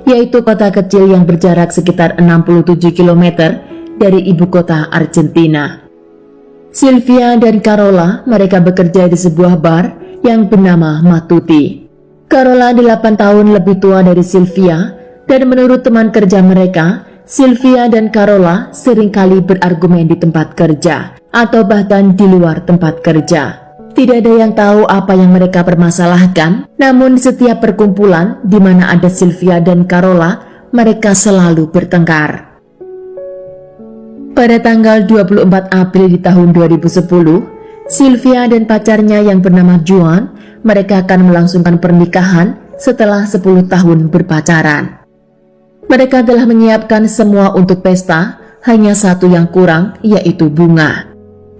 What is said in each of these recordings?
yaitu kota kecil yang berjarak sekitar 67 km dari ibu kota Argentina. Sylvia dan Carola, mereka bekerja di sebuah bar yang bernama Matuti. Carola 8 tahun lebih tua dari Sylvia, dan menurut teman kerja mereka, Sylvia dan Carola seringkali berargumen di tempat kerja atau bahkan di luar tempat kerja. Tidak ada yang tahu apa yang mereka permasalahkan, namun di setiap perkumpulan di mana ada Sylvia dan Carola, mereka selalu bertengkar. Pada tanggal 24 April di tahun 2010, Sylvia dan pacarnya yang bernama Juan, mereka akan melangsungkan pernikahan setelah 10 tahun berpacaran. Mereka telah menyiapkan semua untuk pesta, hanya satu yang kurang, yaitu bunga.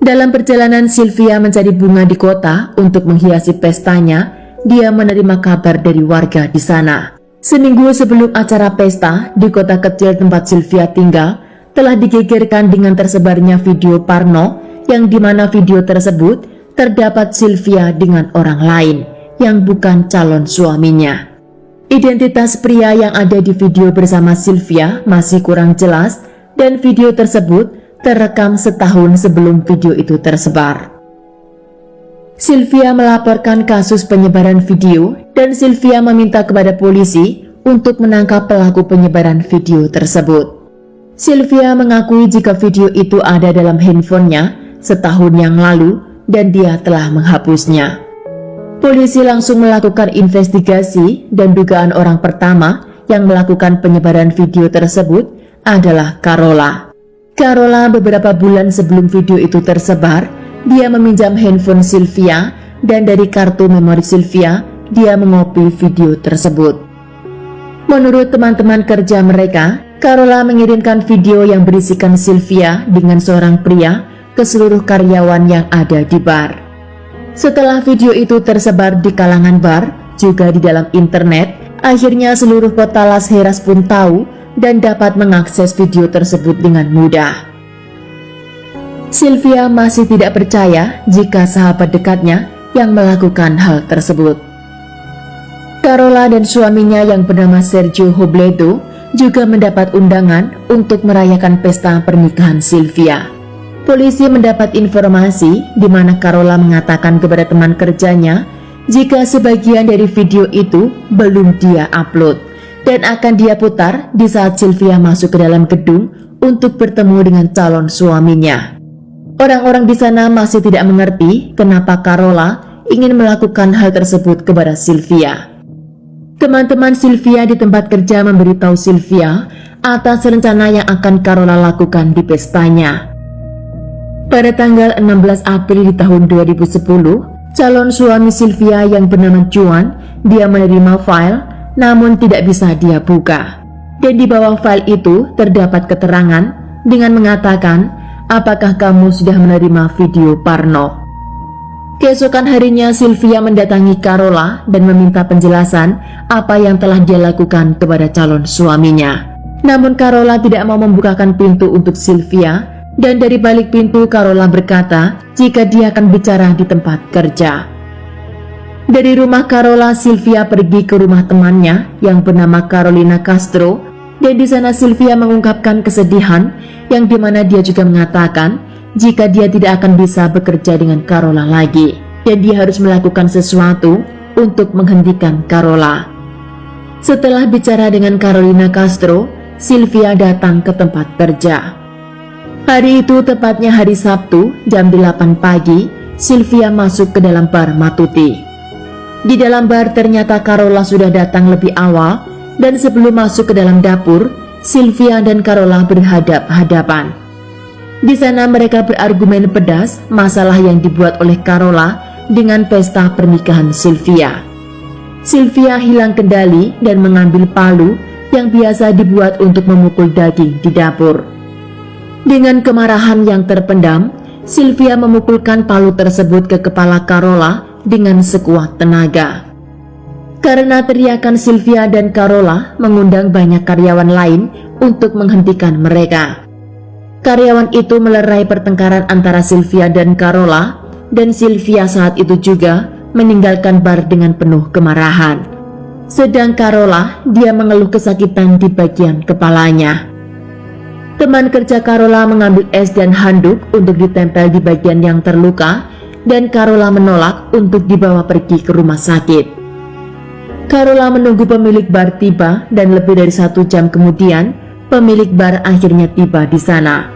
Dalam perjalanan Sylvia mencari bunga di kota untuk menghiasi pestanya, dia menerima kabar dari warga di sana. Seminggu sebelum acara pesta, di kota kecil tempat Sylvia tinggal, telah digegerkan dengan tersebarnya video porno, yang dimana video tersebut terdapat Sylvia dengan orang lain, yang bukan calon suaminya. Identitas pria yang ada di video bersama Sylvia masih kurang jelas, dan video tersebut terekam setahun sebelum video itu tersebar. Sylvia melaporkan kasus penyebaran video dan Sylvia meminta kepada polisi untuk menangkap pelaku penyebaran video tersebut. Sylvia mengakui jika video itu ada dalam handphonenya setahun yang lalu dan dia telah menghapusnya. Polisi langsung melakukan investigasi dan dugaan orang pertama yang melakukan penyebaran video tersebut adalah Carola. Carola beberapa bulan sebelum video itu tersebar, dia meminjam handphone Sylvia dan dari kartu memori Sylvia, dia mengopi video tersebut. Menurut teman-teman kerja mereka, Carola mengirimkan video yang berisikan Sylvia dengan seorang pria ke seluruh karyawan yang ada di bar. Setelah video itu tersebar di kalangan bar, juga di dalam internet, akhirnya seluruh kota Las Heras pun tahu dan dapat mengakses video tersebut dengan mudah. Sylvia masih tidak percaya jika sahabat dekatnya yang melakukan hal tersebut. Carola dan suaminya yang bernama Sergio Robledo juga mendapat undangan untuk merayakan pesta pernikahan Sylvia. Polisi mendapat informasi di mana Carola mengatakan kepada teman kerjanya jika sebagian dari video itu belum dia upload dan akan dia putar di saat Sylvia masuk ke dalam gedung untuk bertemu dengan calon suaminya. Orang-orang di sana masih tidak mengerti kenapa Carola ingin melakukan hal tersebut kepada Sylvia. Teman-teman Sylvia di tempat kerja memberitahu Sylvia atas rencana yang akan Carola lakukan di pestanya. Pada tanggal 16 April di tahun 2010, calon suami Sylvia yang bernama Juan, dia menerima file namun tidak bisa dia buka. Dan di bawah file itu terdapat keterangan dengan mengatakan, apakah kamu sudah menerima video porno? Keesokan harinya Sylvia mendatangi Carola dan meminta penjelasan apa yang telah dia lakukan kepada calon suaminya. Namun Carola tidak mau membukakan pintu untuk Sylvia, dan dari balik pintu Carola berkata jika dia akan bicara di tempat kerja. Dari rumah Carola, Sylvia pergi ke rumah temannya yang bernama Carolina Castro, dan di sana Sylvia mengungkapkan kesedihan yang dimana dia juga mengatakan jika dia tidak akan bisa bekerja dengan Carola lagi dan dia harus melakukan sesuatu untuk menghentikan Carola. Setelah bicara dengan Carolina Castro, Sylvia datang ke tempat kerja. Hari itu tepatnya hari Sabtu jam 8 pagi, Sylvia masuk ke dalam bar Matuti. Di dalam bar ternyata Carola sudah datang lebih awal, dan sebelum masuk ke dalam dapur, Sylvia dan Carola berhadap-hadapan. Di sana mereka berargumen pedas masalah yang dibuat oleh Carola dengan pesta pernikahan Sylvia. Sylvia hilang kendali dan mengambil palu yang biasa dibuat untuk memukul daging di dapur. Dengan kemarahan yang terpendam, Sylvia memukulkan palu tersebut ke kepala Carola dengan sekuat tenaga. Karena teriakan Sylvia dan Carola mengundang banyak karyawan lain untuk menghentikan mereka. Karyawan itu melerai pertengkaran antara Sylvia dan Carola, dan Sylvia saat itu juga meninggalkan bar dengan penuh kemarahan. Sedang Carola, dia mengeluh kesakitan di bagian kepalanya. Teman kerja Carola mengambil es dan handuk untuk ditempel di bagian yang terluka, dan Carola menolak untuk dibawa pergi ke rumah sakit. Carola menunggu pemilik bar tiba, dan lebih dari 1 jam kemudian, pemilik bar akhirnya tiba di sana.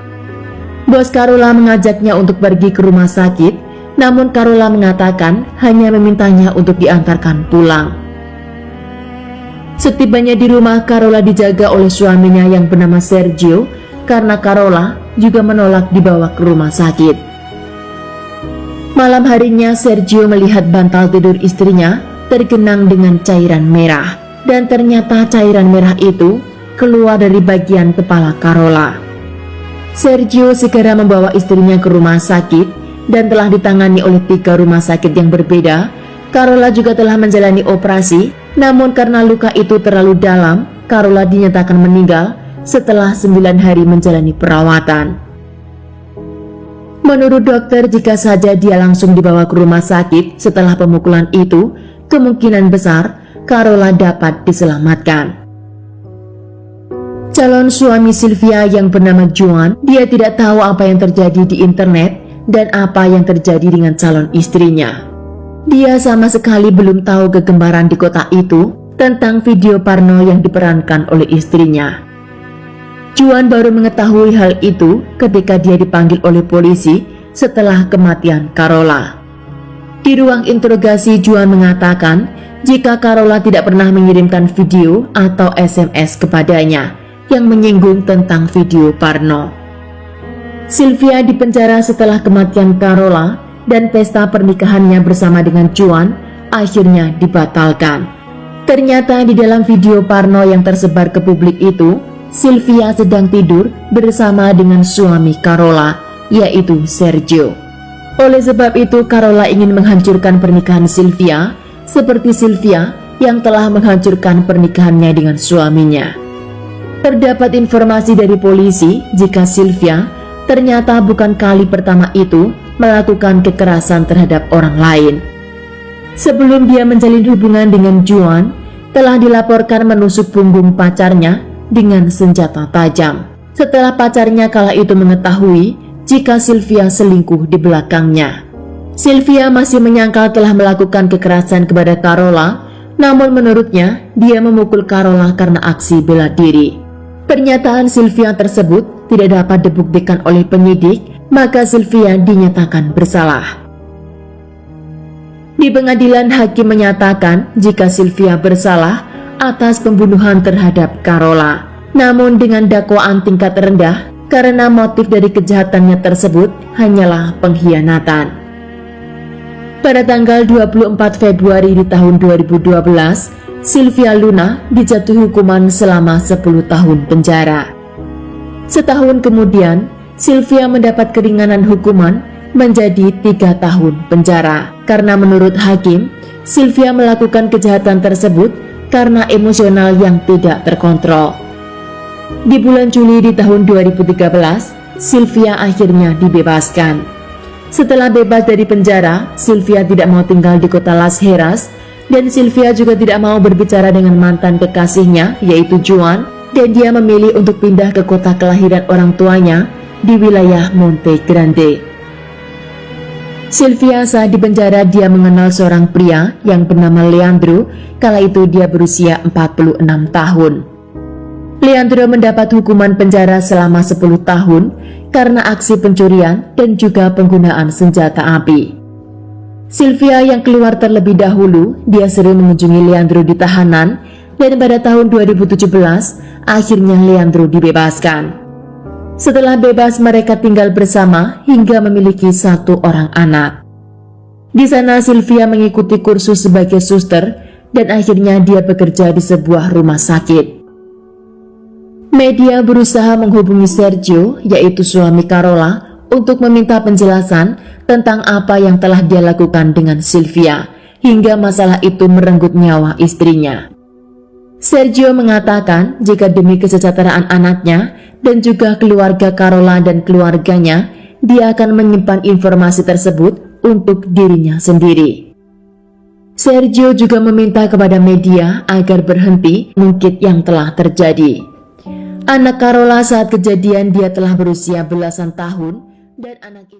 Bos Carola mengajaknya untuk pergi ke rumah sakit, namun Carola mengatakan hanya memintanya untuk diantarkan pulang. Setibanya di rumah, Carola dijaga oleh suaminya yang bernama Sergio, karena Carola juga menolak dibawa ke rumah sakit. Malam harinya, Sergio melihat bantal tidur istrinya tergenang dengan cairan merah, dan ternyata cairan merah itu keluar dari bagian kepala Carola. Sergio segera membawa istrinya ke rumah sakit dan telah ditangani oleh 3 rumah sakit yang berbeda. Carola juga telah menjalani operasi, namun karena luka itu terlalu dalam, Carola dinyatakan meninggal setelah 9 hari menjalani perawatan. Menurut dokter, jika saja dia langsung dibawa ke rumah sakit setelah pemukulan itu, kemungkinan besar Carola dapat diselamatkan. Calon suami Sylvia yang bernama Juan, dia tidak tahu apa yang terjadi di internet dan apa yang terjadi dengan calon istrinya. Dia sama sekali belum tahu kegembaran di kota itu tentang video porno yang diperankan oleh istrinya. Juan baru mengetahui hal itu ketika dia dipanggil oleh polisi setelah kematian Carola. Di ruang interogasi, Juan mengatakan jika Carola tidak pernah mengirimkan video atau SMS kepadanya yang menyinggung tentang video porno. Sylvia dipenjara setelah kematian Carola, dan pesta pernikahannya bersama dengan Juan akhirnya dibatalkan. Ternyata di dalam video porno yang tersebar ke publik itu, Sylvia sedang tidur bersama dengan suami Carola, yaitu Sergio. Oleh sebab itu, Carola ingin menghancurkan pernikahan Sylvia, seperti Sylvia yang telah menghancurkan pernikahannya dengan suaminya. Terdapat informasi dari polisi jika Sylvia ternyata bukan kali pertama itu melakukan kekerasan terhadap orang lain. Sebelum dia menjalin hubungan dengan Juan, telah dilaporkan menusuk punggung pacarnya dengan senjata tajam. Setelah pacarnya kala itu mengetahui jika Sylvia selingkuh di belakangnya. Sylvia masih menyangkal telah melakukan kekerasan kepada Carola, namun menurutnya dia memukul Carola karena aksi bela diri. Pernyataan Sylvia tersebut tidak dapat dibuktikan oleh penyidik, maka Sylvia dinyatakan bersalah. Di pengadilan, hakim menyatakan jika Sylvia bersalah atas pembunuhan terhadap Carola, namun dengan dakwaan tingkat rendah karena motif dari kejahatannya tersebut hanyalah pengkhianatan. Pada tanggal 24 Februari di tahun 2012, Sylvia Luna dijatuhi hukuman selama 10 tahun penjara. Setahun kemudian, Sylvia mendapat keringanan hukuman menjadi 3 tahun penjara karena menurut hakim, Sylvia melakukan kejahatan tersebut karena emosional yang tidak terkontrol. Di bulan Juli di tahun 2013, Sylvia akhirnya dibebaskan. Setelah bebas dari penjara, Sylvia tidak mau tinggal di kota Las Heras, dan Sylvia juga tidak mau berbicara dengan mantan kekasihnya, yaitu Juan, dan dia memilih untuk pindah ke kota kelahiran orang tuanya di wilayah Monte Grande. Sylvia saat di penjara, dia mengenal seorang pria yang bernama Leandro, kala itu dia berusia 46 tahun. Leandro mendapat hukuman penjara selama 10 tahun karena aksi pencurian dan juga penggunaan senjata api. Sylvia yang keluar terlebih dahulu, dia sering mengunjungi Leandro di tahanan, dan pada tahun 2017 akhirnya Leandro dibebaskan. Setelah bebas, mereka tinggal bersama hingga memiliki 1 orang anak. Di sana Sylvia mengikuti kursus sebagai suster dan akhirnya dia bekerja di sebuah rumah sakit. Media berusaha menghubungi Sergio, yaitu suami Carola, untuk meminta penjelasan tentang apa yang telah dia lakukan dengan Sylvia, hingga masalah itu merenggut nyawa istrinya. Sergio mengatakan jika demi kesejahteraan anaknya dan juga keluarga Carola dan keluarganya, dia akan menyimpan informasi tersebut untuk dirinya sendiri. Sergio juga meminta kepada media agar berhenti mengungkit yang telah terjadi. Anak Carola saat kejadian dia telah berusia belasan tahun dan anak itu